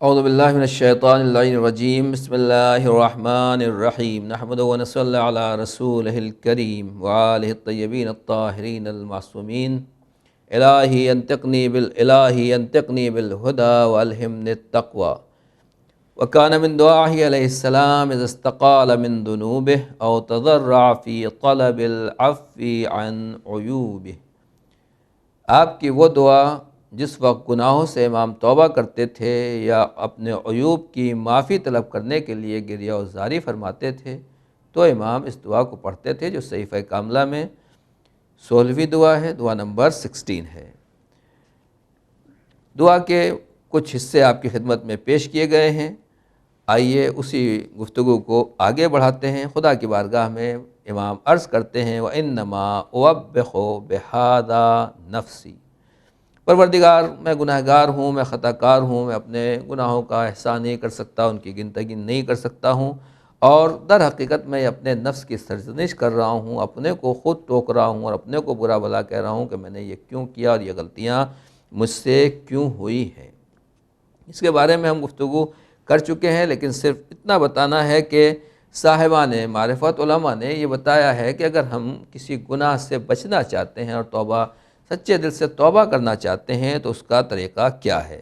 اعوذ باللہ من الشیطان اللعین الرجیم بسم اللہ الرحمن الرحیم نحمد و نصلی علی رسولہ الکریم وآلہ الطیبین الطاہرین المعصومین الہی انطقنی بالہدی والہمنی التقوی وکان من دعائہ علیہ السلام اذا استقال من ذنوبہ او تضرع فی طلب العفو عن عیوبہ۔ آپ کی وہ دعا جس وقت گناہوں سے امام توبہ کرتے تھے یا اپنے عیوب کی معافی طلب کرنے کے لیے گریہ و زاری فرماتے تھے تو امام اس دعا کو پڑھتے تھے، جو صحیفہ کاملہ میں 16ویں دعا ہے، دعا نمبر 16 ہے۔ دعا کے کچھ حصے آپ کی خدمت میں پیش کیے گئے ہیں، آئیے اسی گفتگو کو آگے بڑھاتے ہیں۔ خدا کی بارگاہ میں امام عرض کرتے ہیں وَإِنَّمَا أُوَبِّخُ بِهَذَا نَفْسِي، پروردگار میں گناہ گار ہوں، میں خطا کار ہوں، میں اپنے گناہوں کا احسان نہیں کر سکتا، ان کی گنتگی نہیں کر سکتا ہوں، اور در حقیقت میں اپنے نفس کی سرزنش کر رہا ہوں، اپنے کو خود ٹوک رہا ہوں اور اپنے کو برا بھلا کہہ رہا ہوں کہ میں نے یہ کیوں کیا اور یہ غلطیاں مجھ سے کیوں ہوئی ہیں۔ اس کے بارے میں ہم گفتگو کر چکے ہیں، لیکن صرف اتنا بتانا ہے کہ صاحبان معرفت علماء نے یہ بتایا ہے کہ اگر ہم کسی گناہ سے بچنا چاہتے ہیں اور توبہ سچے دل سے توبہ کرنا چاہتے ہیں تو اس کا طریقہ کیا ہے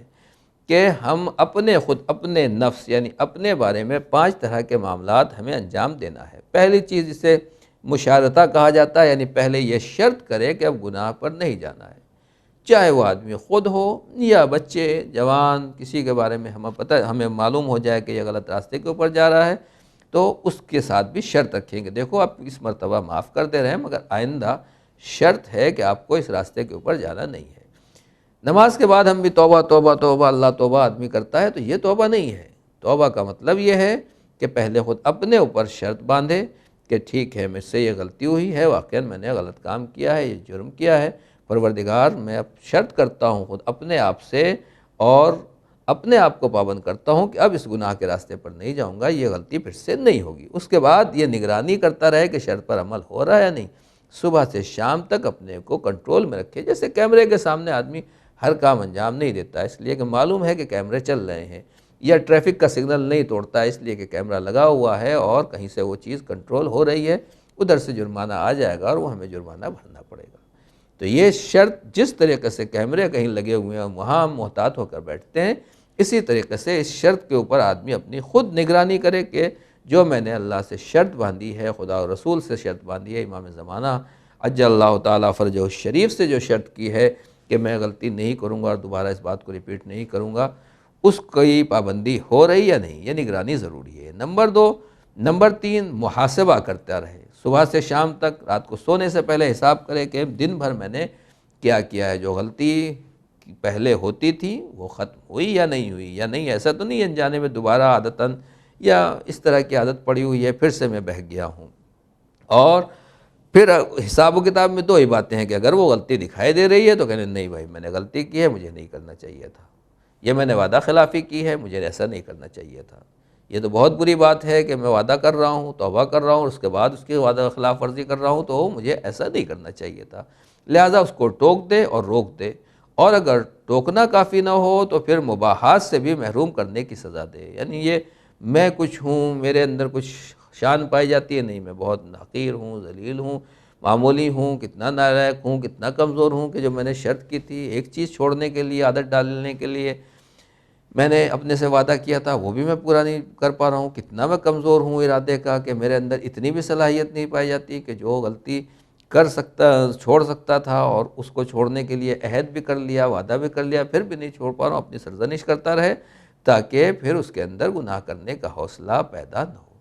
کہ ہم اپنے نفس یعنی اپنے بارے میں 5 طرح کے معاملات ہمیں انجام دینا ہے۔ پہلی چیز جسے مشارطہ کہا جاتا ہے، یعنی پہلے یہ شرط کرے کہ اب گناہ پر نہیں جانا ہے، چاہے وہ آدمی خود ہو یا بچے جوان، کسی کے بارے میں ہمیں معلوم ہو جائے کہ یہ غلط راستے کے اوپر جا رہا ہے تو اس کے ساتھ بھی شرط رکھیں گے، دیکھو آپ اس مرتبہ معاف کر دے رہے ہیں مگر آئندہ شرط ہے کہ آپ کو اس راستے کے اوپر جانا نہیں ہے۔ نماز کے بعد ہم بھی توبہ توبہ توبہ اللہ توبہ آدمی کرتا ہے تو یہ توبہ نہیں ہے۔ توبہ کا مطلب یہ ہے کہ پہلے خود اپنے اوپر شرط باندھے کہ ٹھیک ہے مجھ سے یہ غلطی ہوئی ہے، واقعاً میں نے غلط کام کیا ہے، یہ جرم کیا ہے، پروردگار میں اب شرط کرتا ہوں خود اپنے آپ سے اور اپنے آپ کو پابند کرتا ہوں کہ اب اس گناہ کے راستے پر نہیں جاؤں گا، یہ غلطی پھر سے نہیں ہوگی۔ اس کے بعد یہ نگرانی کرتا رہے کہ شرط پر عمل ہو رہا ہے یا نہیں، صبح سے شام تک اپنے کو کنٹرول میں رکھے۔ جیسے کیمرے کے سامنے آدمی ہر کام انجام نہیں دیتا اس لیے کہ معلوم ہے کہ کیمرے چل رہے ہیں، یا ٹریفک کا سگنل نہیں توڑتا اس لیے کہ کیمرہ لگا ہوا ہے اور کہیں سے وہ چیز کنٹرول ہو رہی ہے، ادھر سے جرمانہ آ جائے گا اور وہ ہمیں جرمانہ بھرنا پڑے گا۔ تو یہ شرط جس طریقے سے کیمرے کہیں لگے ہوئے ہیں وہاں ہم محتاط ہو کر بیٹھتے ہیں، اسی طریقے سے اس شرط کے اوپر آدمی اپنی خود نگرانی کرے کہ جو میں نے اللہ سے شرط باندھی ہے، خدا اور رسول سے شرط باندھی ہے، امام زمانہ عجل اللہ تعالیٰ فرجہ الشریف سے جو شرط کی ہے کہ میں غلطی نہیں کروں گا اور دوبارہ اس بات کو ریپیٹ نہیں کروں گا، اس کی پابندی ہو رہی یا نہیں، یہ نگرانی ضروری ہے۔ نمبر 3 محاسبہ کرتا رہے، صبح سے شام تک، رات کو سونے سے پہلے حساب کرے کہ دن بھر میں نے کیا کیا ہے، جو غلطی پہلے ہوتی تھی وہ ختم ہوئی یا نہیں ہوئی، یا نہیں ایسا تو نہیں انجانے میں دوبارہ عادتاً یا اس طرح کی عادت پڑی ہوئی ہے پھر سے میں بہہ گیا ہوں۔ اور پھر حساب و کتاب میں 2 ہی باتیں ہیں کہ اگر وہ غلطی دکھائی دے رہی ہے تو کہنے نہیں بھائی میں نے غلطی کی ہے، مجھے نہیں کرنا چاہیے تھا، یہ میں نے وعدہ خلافی کی ہے، مجھے ایسا نہیں کرنا چاہیے تھا، یہ تو بہت بری بات ہے کہ میں وعدہ کر رہا ہوں، توبہ کر رہا ہوں اور اس کے بعد اس کی وعدہ خلاف ورزی کر رہا ہوں، تو مجھے ایسا نہیں کرنا چاہیے تھا۔ لہٰذا اس کو ٹوک دے اور روک دے، اور اگر ٹوکنا کافی نہ ہو تو پھر مباحات سے بھی محروم کرنے کی سزا دے۔ یعنی یہ میں کچھ ہوں، میرے اندر کچھ شان پائی جاتی ہے، نہیں میں بہت حقیر ہوں، ذلیل ہوں، معمولی ہوں، کتنا نالائق ہوں، کتنا کمزور ہوں کہ جو میں نے شرط کی تھی ایک چیز چھوڑنے کے لیے، عادت ڈالنے کے لیے میں نے اپنے سے وعدہ کیا تھا وہ بھی میں پورا نہیں کر پا رہا ہوں، کتنا میں کمزور ہوں ارادے کا کہ میرے اندر اتنی بھی صلاحیت نہیں پائی جاتی کہ جو غلطی چھوڑ سکتا تھا اور اس کو چھوڑنے کے لیے عہد بھی کر لیا، وعدہ بھی کر لیا، پھر بھی نہیں چھوڑ پا رہا ہوں، اپنی سرزنش کرتا رہے تاکہ پھر اس کے اندر گناہ کرنے کا حوصلہ پیدا نہ ہو۔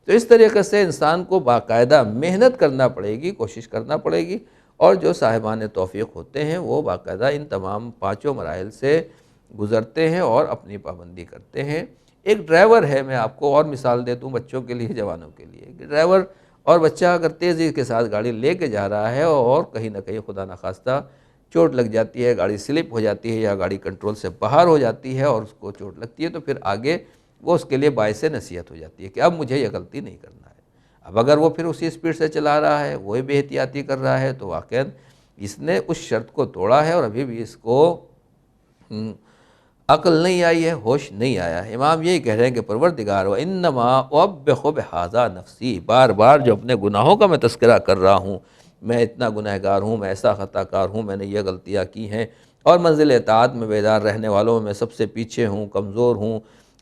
تو اس طریقے سے انسان کو باقاعدہ محنت کرنا پڑے گی، کوشش کرنا پڑے گی، اور جو صاحبان توفیق ہوتے ہیں وہ باقاعدہ ان تمام 5 مراحل سے گزرتے ہیں اور اپنی پابندی کرتے ہیں۔ ایک ڈرائیور ہے، میں آپ کو اور مثال دے دوں بچوں کے لیے، جوانوں کے لیے، کہ ڈرائیور اور بچہ اگر تیزی کے ساتھ گاڑی لے کے جا رہا ہے اور کہیں نہ کہیں خدا نخواستہ چوٹ لگ جاتی ہے، گاڑی سلپ ہو جاتی ہے یا گاڑی کنٹرول سے باہر ہو جاتی ہے اور اس کو چوٹ لگتی ہے، تو پھر آگے وہ اس کے لیے باعث نصیحت ہو جاتی ہے کہ اب مجھے یہ غلطی نہیں کرنا ہے۔ اب اگر وہ پھر اسی سپیڈ سے چلا رہا ہے، وہی بے احتیاطی کر رہا ہے، تو واقعاً اس نے اس شرط کو توڑا ہے اور ابھی بھی اس کو عقل نہیں آئی ہے، ہوش نہیں آیا ہے۔ امام یہی کہہ رہے ہیں کہ پروردگار وَإِنَّمَا أُوَبِّخُ بِهَذَا نَفْسِي، بار بار جو اپنے گناہوں کا میں تذکرہ کر رہا ہوں، میں اتنا گنہگار ہوں، میں ایسا خطا کار ہوں، میں نے یہ غلطیاں کی ہیں، اور منزل اطاعت میں بیدار رہنے والوں میں سب سے پیچھے ہوں، کمزور ہوں،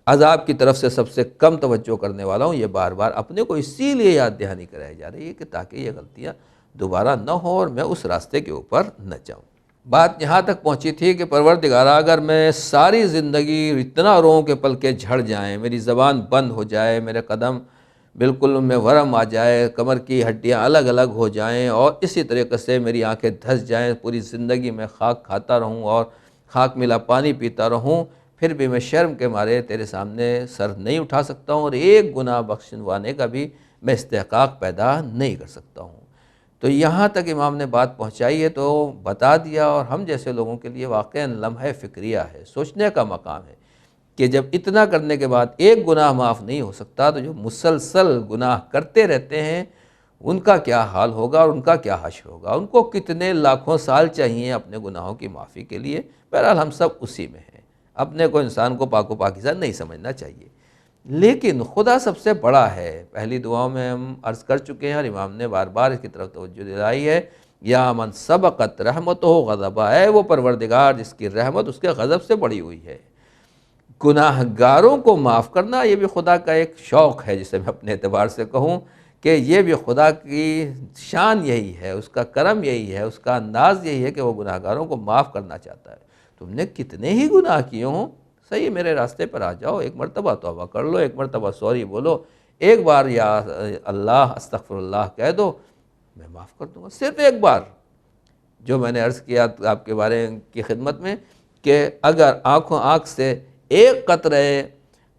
عذاب کی طرف سے سب سے کم توجہ کرنے والا ہوں، یہ بار بار اپنے کو اسی لیے یاد دہانی کرائی جا رہی ہے کہ تاکہ یہ غلطیاں دوبارہ نہ ہوں اور میں اس راستے کے اوپر نہ جاؤں۔ بات یہاں تک پہنچی تھی کہ پروردگارہ اگر میں ساری زندگی اتنا روؤں کہ پلکیں جھڑ جائیں، میری زبان بند ہو جائے، میرے قدم بالکل ان میں ورم آ جائے، کمر کی ہڈیاں الگ الگ ہو جائیں، اور اسی طریقے سے میری آنکھیں دھس جائیں، پوری زندگی میں خاک کھاتا رہوں اور خاک ملا پانی پیتا رہوں، پھر بھی میں شرم کے مارے تیرے سامنے سر نہیں اٹھا سکتا ہوں، اور ایک گناہ بخشوانے کا بھی میں استحقاق پیدا نہیں کر سکتا ہوں۔ تو یہاں تک امام نے بات پہنچائی ہے، تو بتا دیا، اور ہم جیسے لوگوں کے لیے واقعاً لمحہ فکریہ ہے، سوچنے کا مقام ہے کہ جب اتنا کرنے کے بعد ایک گناہ معاف نہیں ہو سکتا، تو جو مسلسل گناہ کرتے رہتے ہیں ان کا کیا حال ہوگا اور ان کا کیا حشر ہوگا، ان کو کتنے لاکھوں سال چاہیے اپنے گناہوں کی معافی کے لیے۔ بہرحال ہم سب اسی میں ہیں، اپنے کو انسان کو پاک و پاکیزہ نہیں سمجھنا چاہیے، لیکن خدا سب سے بڑا ہے۔ پہلی دعاؤں میں ہم عرض کر چکے ہیں، اور امام نے بار بار اس کی طرف توجہ دلائی ہے، یا من سبقت رحمتہ غضبہ، اے وہ پروردگار جس کی رحمت اس کے غضب سے بڑی ہوئی ہے۔ گناہ گاروں کو معاف کرنا یہ بھی خدا کا ایک شوق ہے، جسے میں اپنے اعتبار سے کہوں کہ یہ بھی خدا کی شان یہی ہے، اس کا کرم یہی ہے، اس کا انداز یہی ہے کہ وہ گناہ گاروں کو معاف کرنا چاہتا ہے۔ تم نے کتنے ہی گناہ کیے ہوں، صحیح میرے راستے پر آ جاؤ، ایک مرتبہ توبہ کر لو، ایک مرتبہ سوری بولو، ایک بار یا اللہ استغفر اللہ کہہ دو، میں معاف کر دوں گا، صرف ایک بار۔ جو میں نے عرض کیا آپ کے بارے کی خدمت میں کہ اگر آنکھوں آنکھ سے ایک قطرہ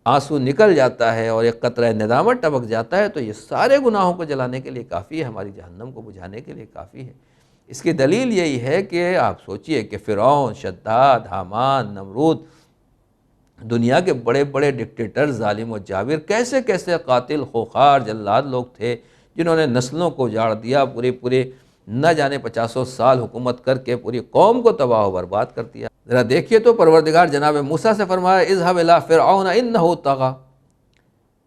آنسو نکل جاتا ہے اور ایک قطرہ ندامت ٹپک جاتا ہے، تو یہ سارے گناہوں کو جلانے کے لیے کافی ہے، ہماری جہنم کو بجھانے کے لیے کافی ہے۔ اس کی دلیل یہی ہے کہ آپ سوچئے کہ فرعون، شداد، حامان، نمرود، دنیا کے بڑے بڑے ڈکٹیٹر، ظالم و جابر، کیسے کیسے قاتل، خوخار، جلاد لوگ تھے جنہوں نے نسلوں کو اجاڑ دیا، پورے نہ جانے 50 سال حکومت کر کے پوری قوم کو تباہ و برباد کر دیا۔ ذرا دیکھیے تو پروردگار جناب موسیٰ سے فرمایا اذهب الى فرعون انه طغى،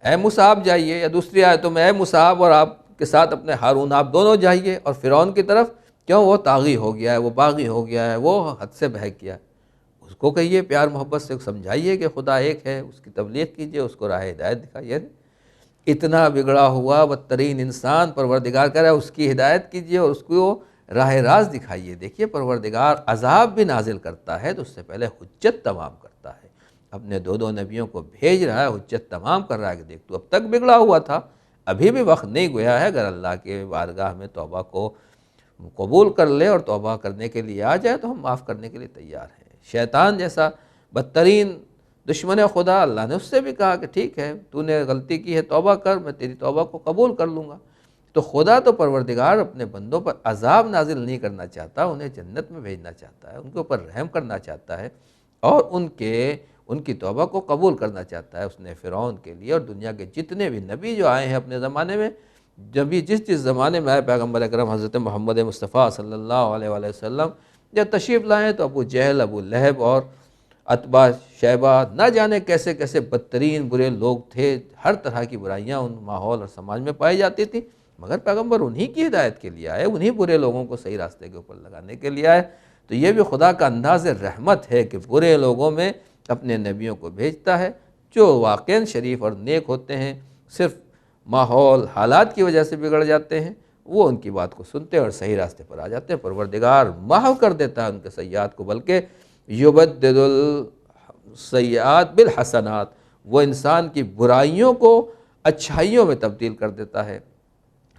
اے موسیٰ آپ جائیے، یا دوسری آیتوں میں اے موسیٰ آپ اور آپ کے ساتھ اپنے ہارون آپ دونوں جائیے اور فرعون کی طرف، کیوں وہ طاغی ہو گیا ہے، وہ باغی ہو گیا ہے، وہ حد سے بہک گیا ہے۔ اس کو کہیے، پیار محبت سے سمجھائیے کہ خدا ایک ہے، اس کی تبلیغ کیجئے، اس کو راہ ہدایت دکھائیے۔ اتنا بگڑا ہوا بدترین انسان پروردگار کہہ رہا ہے اس کی ہدایت کیجئے اور اس کو راہ راز دکھائیے۔ دیکھیے پروردگار عذاب بھی نازل کرتا ہے تو اس سے پہلے حجت تمام کرتا ہے، اپنے دو نبیوں کو بھیج رہا ہے، حجت تمام کر رہا ہے کہ دیکھ تو اب تک بگڑا ہوا تھا، ابھی بھی وقت نہیں گیا ہے، اگر اللہ کے بارگاہ میں توبہ کو قبول کر لے اور توبہ کرنے کے لیے آ جائے تو ہم معاف کرنے کے لیے تیار ہیں۔ شیطان جیسا بدترین دشمن خدا، اللہ نے اس سے بھی کہا کہ ٹھیک ہے، تو نے غلطی کی ہے، توبہ کر، میں تیری توبہ کو قبول کر لوں گا۔ تو خدا تو پروردگار اپنے بندوں پر عذاب نازل نہیں کرنا چاہتا، انہیں جنت میں بھیجنا چاہتا ہے، ان کے اوپر رحم کرنا چاہتا ہے، اور ان کی توبہ کو قبول کرنا چاہتا ہے۔ اس نے فرعون کے لیے اور دنیا کے جتنے بھی نبی جو آئے ہیں اپنے زمانے میں، جب بھی جس زمانے میں آئے پیغمبر اکرم حضرت محمد مصطفیٰ صلی اللہ علیہ وآلہ وسلم جب تشریف لائیں، تو ابو جہل، ابو لہب اور عتبہ، شیبہ، نہ جانے کیسے کیسے بدترین برے لوگ تھے، ہر طرح کی برائیاں ان ماحول اور سماج میں پائی جاتی تھی، مگر پیغمبر انہی کی ہدایت کے لیے آئے، انہی برے لوگوں کو صحیح راستے کے اوپر لگانے کے لیے آئے۔ تو یہ بھی خدا کا انداز رحمت ہے کہ برے لوگوں میں اپنے نبیوں کو بھیجتا ہے، جو واقعاً شریف اور نیک ہوتے ہیں، صرف ماحول حالات کی وجہ سے بگڑ جاتے ہیں، وہ ان کی بات کو سنتے اور صحیح راستے پر آ جاتے ہیں۔ پروردگار محو کر دیتا ہے ان کے سیئات کو، بلکہ یبدل السیئات بالحسنات، وہ انسان کی برائیوں کو اچھائیوں میں تبدیل کر دیتا ہے۔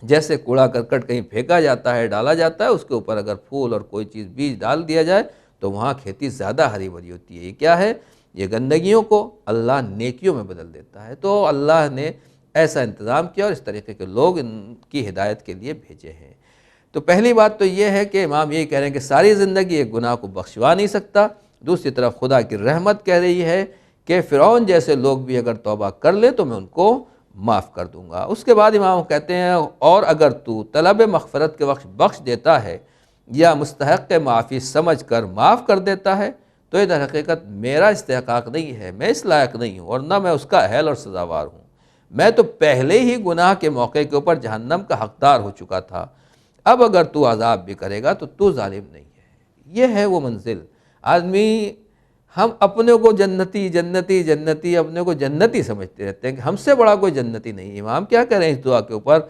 جیسے کوڑا کرکٹ کہیں پھینکا جاتا ہے، ڈالا جاتا ہے، اس کے اوپر اگر پھول اور کوئی چیز بیج ڈال دیا جائے تو وہاں کھیتی زیادہ ہری بھری ہوتی ہے۔ یہ کیا ہے؟ یہ گندگیوں کو اللہ نیکیوں میں بدل دیتا ہے۔ تو اللہ نے ایسا انتظام کیا اور اس طریقے کے لوگ ان کی ہدایت کے لیے بھیجے ہیں۔ تو پہلی بات تو یہ ہے کہ امام یہی کہہ رہے ہیں کہ ساری زندگی ایک گناہ کو بخشوا نہیں سکتا۔ دوسری طرف خدا کی رحمت کہہ رہی ہے کہ فرعون جیسے لوگ بھی اگر توبہ کر لے تو میں ان کو معاف کر دوں گا۔ اس کے بعد امام کہتے ہیں اور اگر تو طلب مغفرت کے وقت بخش دیتا ہے یا مستحق معافی سمجھ کر معاف کر دیتا ہے تو یہ در حقیقت میرا استحقاق نہیں ہے، میں اس لائق نہیں ہوں اور نہ میں اس کا اہل اور سزاوار ہوں، میں تو پہلے ہی گناہ کے موقع کے اوپر جہنم کا حقدار ہو چکا تھا، اب اگر تو عذاب بھی کرے گا تو تو ظالم نہیں ہے۔ یہ ہے وہ منزل۔ آدمی ہم اپنے کو جنتی جنتی جنتی اپنے کو جنتی سمجھتے رہتے ہیں کہ ہم سے بڑا کوئی جنتی نہیں۔ امام کیا کہہ رہے ہیں اس دعا کے اوپر؟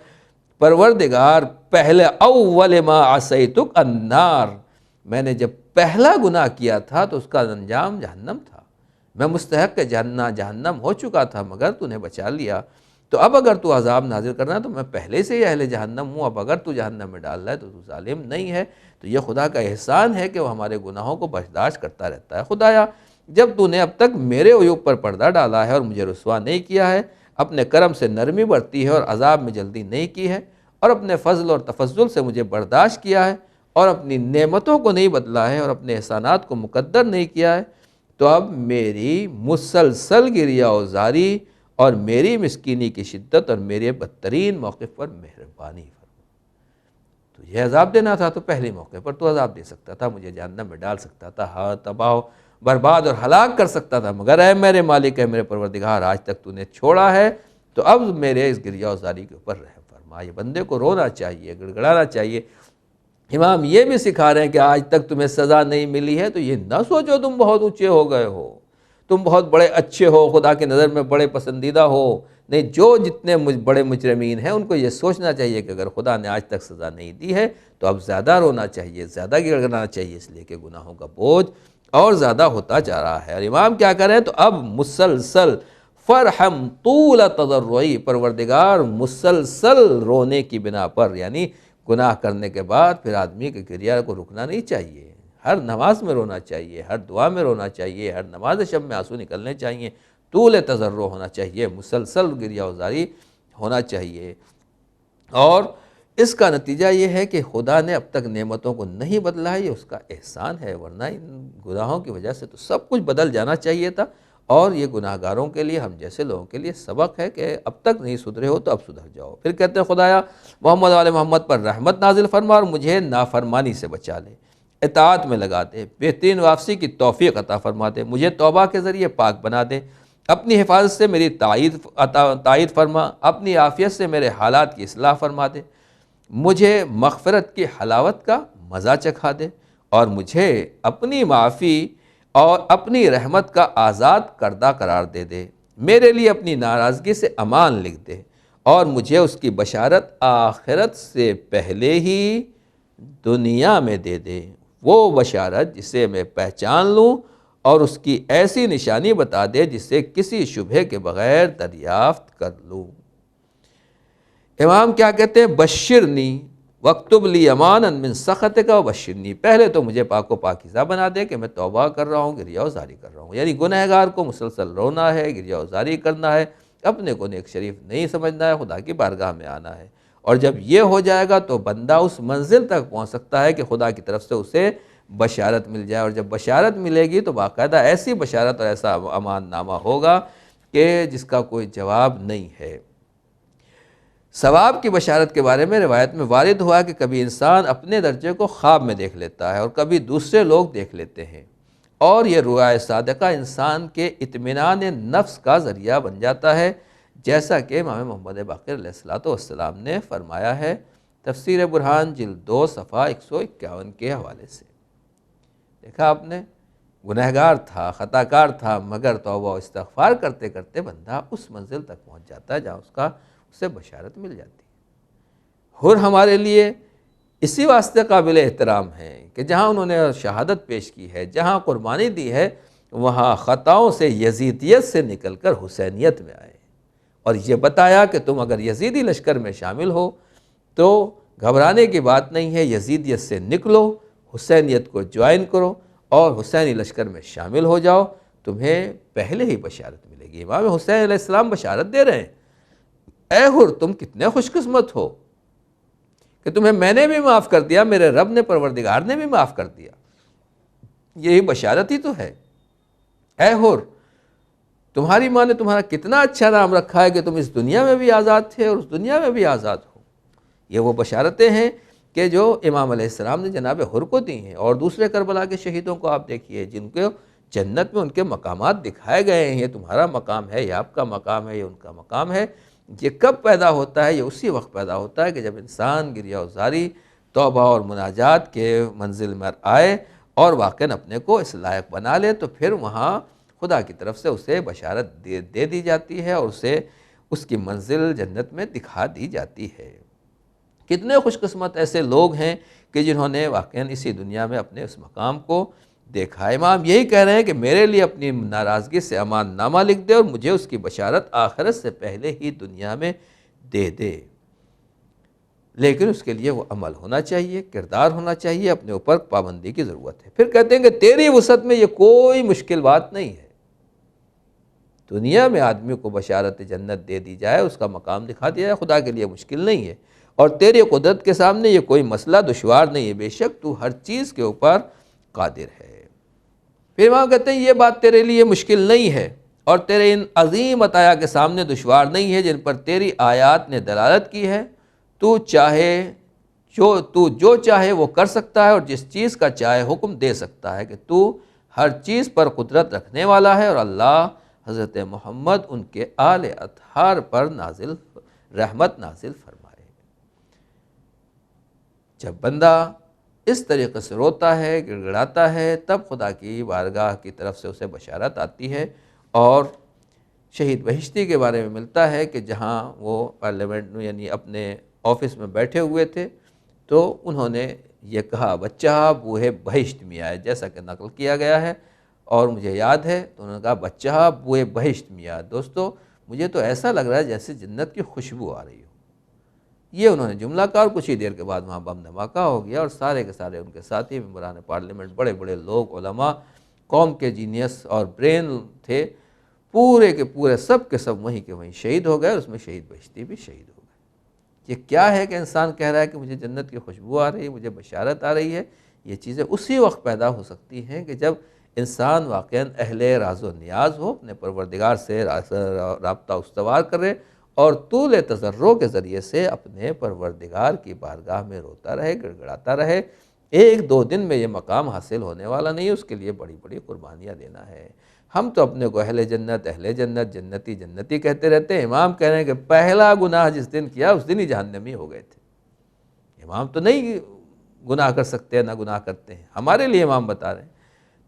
پروردگار پہلے اول ما عصیتک النار، میں نے جب پہلا گناہ کیا تھا تو اس کا انجام جہنم تھا، میں مستحق جہنم ہو چکا تھا مگر تو نے بچا لیا، تو اب اگر تو عذاب نازل کرنا تو میں پہلے سے ہی اہل جہنم ہوں، اب اگر تو جہنم میں ڈال رہا ہے تو تو ظالم نہیں ہے۔ تو یہ خدا کا احسان ہے کہ وہ ہمارے گناہوں کو برداشت کرتا رہتا ہے۔ خدایا جب تو نے اب تک میرے عیوب پر پردہ ڈالا ہے اور مجھے رسوا نہیں کیا ہے، اپنے کرم سے نرمی برتی ہے اور عذاب میں جلدی نہیں کی ہے، اور اپنے فضل اور تفضل سے مجھے برداشت کیا ہے اور اپنی نعمتوں کو نہیں بدلا ہے اور اپنے احسانات کو مقدر نہیں کیا ہے، تو اب میری مسلسل گریہ و زاری اور میری مسکینی کی شدت اور میرے بدترین موقف پر مہربانی فرما۔ تو یہ عذاب دینا تھا تو پہلے موقع پر تو عذاب دے سکتا تھا، مجھے جہنم میں ڈال سکتا تھا، ہاں تباہ برباد اور ہلاک کر سکتا تھا، مگر اے میرے مالک، ہے میرے پروردگار، آج تک تو نے چھوڑا ہے تو اب میرے اس گریہ و زاری کے اوپر رحم فرما۔ یہ بندے کو رونا چاہیے، گڑگڑانا چاہیے۔ امام یہ بھی سکھا رہے ہیں کہ آج تک تمہیں سزا نہیں ملی ہے تو یہ نہ سوچو تم بہت اونچے ہو گئے ہو، تم بہت بڑے اچھے ہو، خدا کی نظر میں بڑے پسندیدہ ہو، نہیں، جو جتنے بڑے مجرمین ہیں ان کو یہ سوچنا چاہیے کہ اگر خدا نے آج تک سزا نہیں دی ہے تو اب زیادہ رونا چاہیے، زیادہ گڑگڑانا چاہیے، اس لیے کہ گناہوں کا بوجھ اور زیادہ ہوتا جا رہا ہے۔ اور امام کیا کر رہے ہیں؟ تو اب مسلسل فرحم طول تضرعی، پروردگار مسلسل رونے کی بنا پر، یعنی گناہ کرنے کے بعد پھر آدمی کے گریہ کو رکنا نہیں چاہیے، ہر نماز میں رونا چاہیے، ہر دعا میں رونا چاہیے، ہر نماز شب میں آنسو نکلنے چاہیے، طول تضرع ہونا چاہیے، مسلسل گریہ وزاری ہونا چاہیے۔ اور اس کا نتیجہ یہ ہے کہ خدا نے اب تک نعمتوں کو نہیں بدلا ہے، یہ اس کا احسان ہے، ورنہ ان گناہوں کی وجہ سے تو سب کچھ بدل جانا چاہیے تھا۔ اور یہ گناہ گاروں کے لیے، ہم جیسے لوگوں کے لیے سبق ہے کہ اب تک نہیں سدھرے ہو تو اب سدھر جاؤ۔ پھر کہتے ہیں خدایا محمد والے محمد پر رحمت نازل فرما اور مجھے نافرمانی سے بچا لے، اطاعت میں لگا دے، بہترین واپسی کی توفیق عطا فرما دے، مجھے توبہ کے ذریعے پاک بنا دے، اپنی حفاظت سے میری تائید فرما، اپنی عافیت سے میرے حالات کی اصلاح فرما دے، مجھے مغفرت کی حلاوت کا مزہ چکھا دے اور مجھے اپنی معافی اور اپنی رحمت کا آزاد کردہ قرار دے دے، میرے لیے اپنی ناراضگی سے امان لکھ دے اور مجھے اس کی بشارت آخرت سے پہلے ہی دنیا میں دے دے، وہ بشارت جسے میں پہچان لوں اور اس کی ایسی نشانی بتا دے جسے کسی شبہ کے بغیر دریافت کر لوں۔ امام کیا کہتے ہیں؟ بشرنی وَاکْتُبْ لِی امانا من سخطک وبشرنی، پہلے تو مجھے پاک و پاکیزہ بنا دے کہ میں توبہ کر رہا ہوں، گریہ وزاری کر رہا ہوں، یعنی گنہگار کو مسلسل رونا ہے، گریہ وزاری کرنا ہے، اپنے کو نیک شریف نہیں سمجھنا ہے، خدا کی بارگاہ میں آنا ہے۔ اور جب یہ ہو جائے گا تو بندہ اس منزل تک پہنچ سکتا ہے کہ خدا کی طرف سے اسے بشارت مل جائے، اور جب بشارت ملے گی تو باقاعدہ ایسی بشارت اور ایسا امان نامہ ہوگا کہ جس کا کوئی جواب نہیں ہے۔ ثواب کی بشارت کے بارے میں روایت میں وارد ہوا کہ کبھی انسان اپنے درجے کو خواب میں دیکھ لیتا ہے اور کبھی دوسرے لوگ دیکھ لیتے ہیں، اور یہ رؤیا صادقہ انسان کے اطمینان نفس کا ذریعہ بن جاتا ہے، جیسا کہ امام محمد باقر علیہ السلام نے فرمایا ہے تفسیر برہان جلد 2 صفحہ 151 کے حوالے سے۔ دیکھا آپ نے، گنہگار تھا، خطا کار تھا، مگر توبہ و استغفار کرتے کرتے بندہ اس منزل تک پہنچ جاتا ہے جہاں اسے بشارت مل جاتی ہے۔ اور ہمارے لیے اسی واسطے قابل احترام ہے کہ جہاں انہوں نے شہادت پیش کی ہے، جہاں قربانی دی ہے، وہاں خطاؤں سے یزیدیت سے نکل کر حسینیت میں آئے، اور یہ بتایا کہ تم اگر یزیدی لشکر میں شامل ہو تو گھبرانے کی بات نہیں ہے، یزیدیت سے نکلو، حسینیت کو جوائن کرو اور حسینی لشکر میں شامل ہو جاؤ، تمہیں پہلے ہی بشارت ملے گی۔ امام حسین علیہ السلام بشارت دے رہے ہیں، اے حر تم کتنے خوش قسمت ہو کہ تمہیں میں نے بھی معاف کر دیا، میرے رب نے، پروردگار نے بھی معاف کر دیا، یہی بشارت ہی تو ہے۔ اے حر، تمہاری ماں نے تمہارا کتنا اچھا نام رکھا ہے کہ تم اس دنیا میں بھی آزاد تھے اور اس دنیا میں بھی آزاد ہو۔ یہ وہ بشارتیں ہیں کہ جو امام علیہ السلام نے جناب حر کو دی ہیں، اور دوسرے کربلا کے شہیدوں کو آپ دیکھیے جنت میں ان کے مقامات دکھائے گئے ہیں، یہ تمہارا مقام ہے، یہ آپ کا مقام ہے، یہ ان کا مقام ہے۔ یہ کب پیدا ہوتا ہے؟ یہ اسی وقت پیدا ہوتا ہے کہ جب انسان گریہ وزاری، توبہ اور مناجات کے منزل میں آئے اور واقعاً اپنے کو اس لائق بنا لے، تو پھر وہاں خدا کی طرف سے اسے بشارت دے دی جاتی ہے اور اسے اس کی منزل جنت میں دکھا دی جاتی ہے۔ کتنے خوش قسمت ایسے لوگ ہیں کہ جنہوں نے واقعاً اسی دنیا میں اپنے اس مقام کو دیکھا۔ امام یہی کہہ رہے ہیں کہ میرے لیے اپنی ناراضگی سے امان نامہ لکھ دے اور مجھے اس کی بشارت آخرت سے پہلے ہی دنیا میں دے دے، لیکن اس کے لیے وہ عمل ہونا چاہیے، کردار ہونا چاہیے، اپنے اوپر پابندی کی ضرورت ہے۔ پھر کہتے ہیں کہ تیری وسعت میں یہ کوئی مشکل بات نہیں ہے، دنیا میں آدمی کو بشارت جنت دے دی جائے، اس کا مقام دکھا دیا جائے، خدا کے لیے مشکل نہیں ہے، اور تیری قدرت کے سامنے یہ کوئی مسئلہ دشوار نہیں ہے، بے شک تو ہر چیز کے اوپر قادر ہے۔ پھر وہاں کہتے ہیں یہ بات تیرے لیے مشکل نہیں ہے اور تیرے ان عظیم عطایا کے سامنے دشوار نہیں ہے جن پر تیری آیات نے دلالت کی ہے۔ تو جو چاہے وہ کر سکتا ہے اور جس چیز کا چاہے حکم دے سکتا ہے، کہ تو ہر چیز پر قدرت رکھنے والا ہے، اور اللہ حضرت محمد ان کے آل اطہار پر رحمت نازل فرمائے۔ جب بندہ اس طریقے سے روتا ہے، گڑ گڑاتا ہے، تب خدا کی بارگاہ کی طرف سے اسے بشارت آتی ہے، اور شہید بہشتی کے بارے میں ملتا ہے کہ جہاں وہ پارلیمنٹ میں یعنی اپنے آفس میں بیٹھے ہوئے تھے، تو انہوں نے یہ کہا بچہ بوئے بہشت میں آئے، جیسا کہ نقل کیا گیا ہے اور مجھے یاد ہے، تو انہوں نے کہا بچہ بوئے بہشت میں آئے۔ دوستو مجھے تو ایسا لگ رہا ہے جیسے جنت کی خوشبو آ رہی ہو۔ یہ انہوں نے جملہ کہا اور کچھ ہی دیر کے بعد وہاں بم دھماکہ ہو گیا، اور سارے کے سارے ان کے ساتھی ممبران پارلیمنٹ، بڑے بڑے لوگ، علماء، قوم کے جینیس اور برین تھے، پورے کے پورے سب کے سب وہیں کے وہیں شہید ہو گئے، اور اس میں شہید بہشتی بھی شہید ہو گئے۔ یہ کیا ہے کہ انسان کہہ رہا ہے کہ مجھے جنت کی خوشبو آ رہی ہے، مجھے بشارت آ رہی ہے؟ یہ چیزیں اسی وقت پیدا ہو سکتی ہیں کہ جب انسان واقعاً اہل راز و نیاز ہو، اپنے پروردگار سے رابطہ استوار کرے اور طول تضرع کے ذریعے سے اپنے پروردگار کی بارگاہ میں روتا رہے، گڑ گڑاتا رہے۔ ایک دو دن میں یہ مقام حاصل ہونے والا نہیں، اس کے لیے بڑی بڑی قربانیاں دینا ہے۔ ہم تو اپنے کو اہل جنت، جنتی جنتی کہتے رہتے ہیں۔ امام کہہ رہے ہیں کہ پہلا گناہ جس دن کیا اس دن ہی جہنمی ہو گئے تھے۔ امام تو نہیں گناہ کر سکتے، نہ گناہ کرتے ہیں، ہمارے لیے امام بتا رہے ہیں۔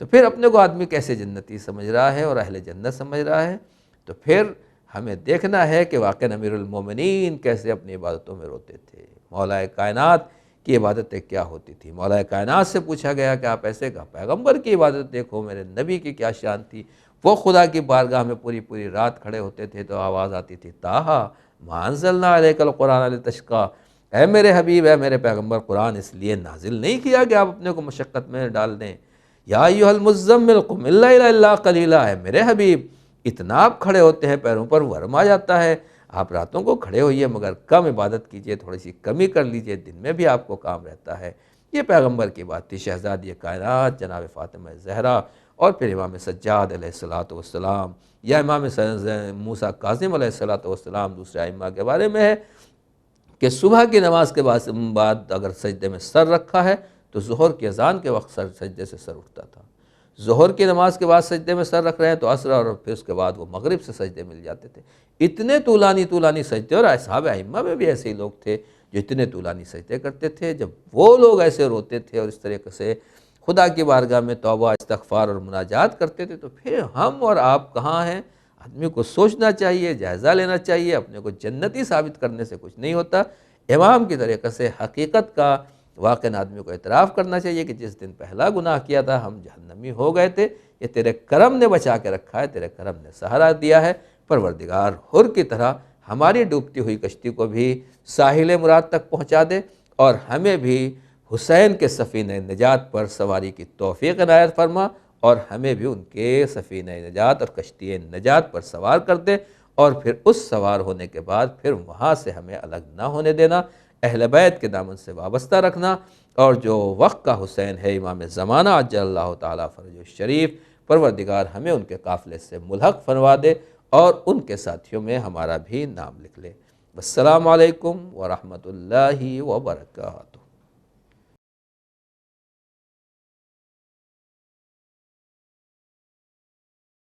تو پھر اپنے کو آدمی کیسے جنتی سمجھ رہا ہے اور اہل جنت سمجھ رہا ہے؟ تو پھر ہمیں دیکھنا ہے کہ واقعاً امیر المومنین کیسے اپنی عبادتوں میں روتے تھے، مولا کائنات کی عبادتیں کیا ہوتی تھی۔ مولا کائنات سے پوچھا گیا کہ آپ ایسے کہا، پیغمبر کی عبادت دیکھو، میرے نبی کی کیا شان تھی، وہ خدا کی بارگاہ میں پوری پوری رات کھڑے ہوتے تھے تو آواز آتی تھی، طٰہٰ ما انزلنا علیک القرآن لتشقیٰ، اے میرے حبیب، اے میرے پیغمبر، قرآن اس لیے نازل نہیں کیا کہ آپ اپنے کو مشقت میں ڈال دیں۔ یا ایھا المزمل قم اللیل الا قلیلا، اے میرے حبیب، اتنا آپ کھڑے ہوتے ہیں، پیروں پر ورم آ جاتا ہے، آپ راتوں کو کھڑے ہوئیے مگر کم عبادت کیجئے، تھوڑی سی کمی کر لیجئے، دن میں بھی آپ کو کام رہتا ہے۔ یہ پیغمبر کی بات تھی۔ شہزادی کائنات جناب فاطمہ زہرا اور پھر امام سجاد علیہ السلام یا امام موسیٰ کاظم علیہ السلام دوسرے ائمہ کے بارے میں ہے کہ صبح کی نماز کے بعد اگر سجدے میں سر رکھا ہے تو ظہر کی اذان کے وقت سجدے سے سر اٹھتا تھا، ظہر کی نماز کے بعد سجدے میں سر رکھ رہے ہیں تو عصر اور پھر اس کے بعد وہ مغرب سے سجدے مل جاتے تھے۔ اتنے طولانی سجدے، اور اصحاب ائمہ میں بھی ایسے ہی لوگ تھے جو اتنے طولانی سجدے کرتے تھے۔ جب وہ لوگ ایسے روتے تھے اور اس طریقے سے خدا کی بارگاہ میں توبہ، استغفار اور مناجات کرتے تھے، تو پھر ہم اور آپ کہاں ہیں؟ آدمی کو سوچنا چاہیے، جائزہ لینا چاہیے۔ اپنے کو جنتی ثابت کرنے سے کچھ نہیں ہوتا۔ امام کی طریقے سے حقیقت کا واقعاً آدمی کو اعتراف کرنا چاہیے کہ جس دن پہلا گناہ کیا تھا ہم جہنمی ہو گئے تھے، یہ تیرے کرم نے بچا کے رکھا ہے، تیرے کرم نے سہارا دیا ہے۔ پروردگار حر کی طرح ہماری ڈوبتی ہوئی کشتی کو بھی ساحل مراد تک پہنچا دے، اور ہمیں بھی حسین کے سفینہ نجات پر سواری کی توفیق عنایت فرما، اور ہمیں بھی ان کے سفینہ نجات اور کشتی نجات پر سوار کر دے، اور پھر اس سوار ہونے کے بعد پھر وہاں سے ہمیں الگ نہ ہونے دینا، اہل بیت کے دامن سے وابستہ رکھنا، اور جو وقت کا حسین ہے امام زمانہ عجل اللہ تعالیٰ فرجہ الشریف، پروردگار ہمیں ان کے قافلے سے ملحق فرما دے اور ان کے ساتھیوں میں ہمارا بھی نام لکھ لے۔ السلام علیکم ورحمۃ اللہ وبرکاتہ۔